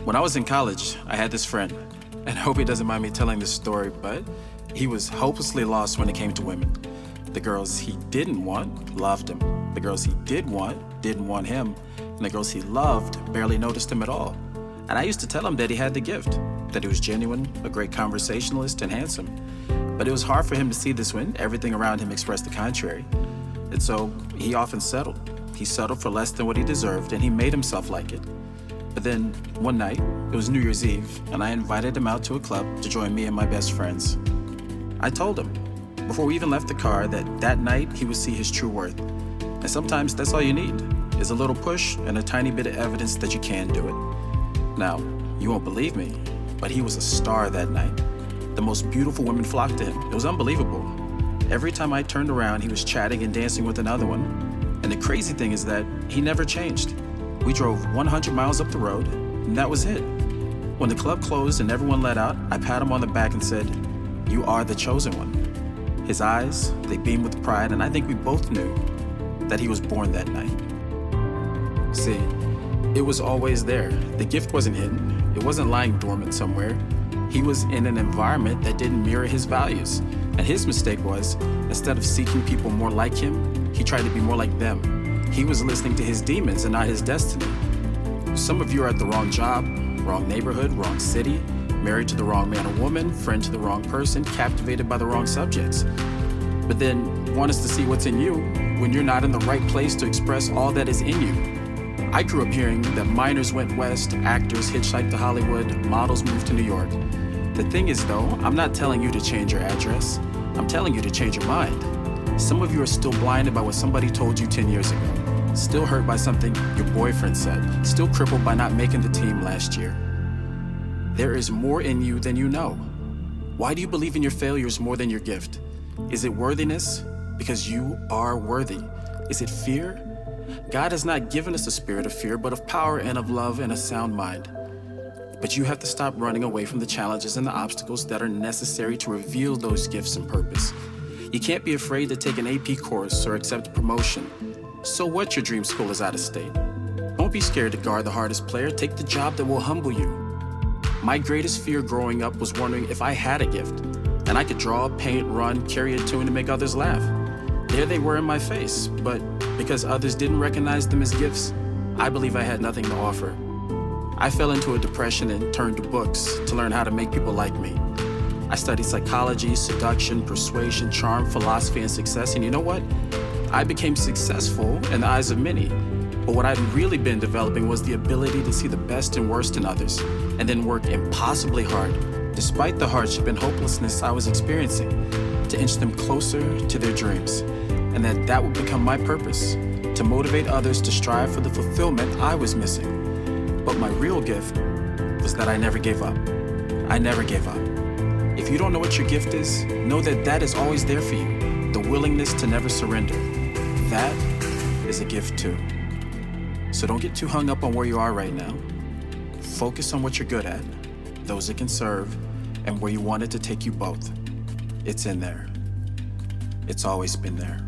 When I was in college, I had this friend, and I hope he doesn't mind me telling this story, but he was hopelessly lost when it came to women. The girls he didn't want loved him. The girls he didn't want him. And the girls he loved barely noticed him at all. And I used to tell him that he had the gift, that he was genuine, a great conversationalist, and handsome. But it was hard for him to see this when everything around him expressed the contrary. And so he often settled. He settled for less than what he deserved, and he made himself like it. But then one night, it was New Year's Eve, and I invited him out to a club to join me and my best friends. I told him, before we even left the car, that night he would see his true worth. And sometimes that's all you need, is a little push and a tiny bit of evidence that you can do it. Now, you won't believe me, but he was a star that night. The most beautiful women flocked to him. It was unbelievable. Every time I turned around, he was chatting and dancing with another one. And the crazy thing is that he never changed. We drove 100 miles up the road, and that was it. When the club closed and everyone let out, I pat him on the back and said, "You are the chosen one." His eyes, they beamed with pride, and I think we both knew that he was born that night. See, it was always there. The gift wasn't hidden. It wasn't lying dormant somewhere. He was in an environment that didn't mirror his values. And his mistake was, instead of seeking people more like him, he tried to be more like them. He was listening to his demons and not his destiny. Some of you are at the wrong job, wrong neighborhood, wrong city, married to the wrong man or woman, friend to the wrong person, captivated by the wrong subjects. But then want us to see what's in you when you're not in the right place to express all that is in you. I grew up hearing that miners went west, actors hitchhiked to Hollywood, models moved to New York. The thing is though, I'm not telling you to change your address. I'm telling you to change your mind. Some of you are still blinded by what somebody told you 10 years ago. Still hurt by something your boyfriend said. Still crippled by not making the team last year. There is more in you than you know. Why do you believe in your failures more than your gift? Is it worthiness? Because you are worthy. Is it fear? God has not given us a spirit of fear, but of power and of love and a sound mind. But you have to stop running away from the challenges and the obstacles that are necessary to reveal those gifts and purpose. You can't be afraid to take an AP course or accept a promotion. So what your dream school is out of state? Don't be scared to guard the hardest player. Take the job that will humble you. My greatest fear growing up was wondering if I had a gift and I could draw, paint, run, carry a tune, and make others laugh. There they were in my face, but because others didn't recognize them as gifts, I believe I had nothing to offer. I fell into a depression and turned to books to learn how to make people like me. I studied psychology, seduction, persuasion, charm, philosophy, and success, and you know what? I became successful in the eyes of many, but what I'd really been developing was the ability to see the best and worst in others, and then work impossibly hard, despite the hardship and hopelessness I was experiencing, to inch them closer to their dreams, and that would become my purpose, to motivate others to strive for the fulfillment I was missing. But my real gift was that I never gave up. I never gave up. If you don't know what your gift is, know that that is always there for you, the willingness to never surrender. That is a gift too. So don't get too hung up on where you are right now. Focus on what you're good at, those that can serve, and where you want it to take you both. It's in there. It's always been there.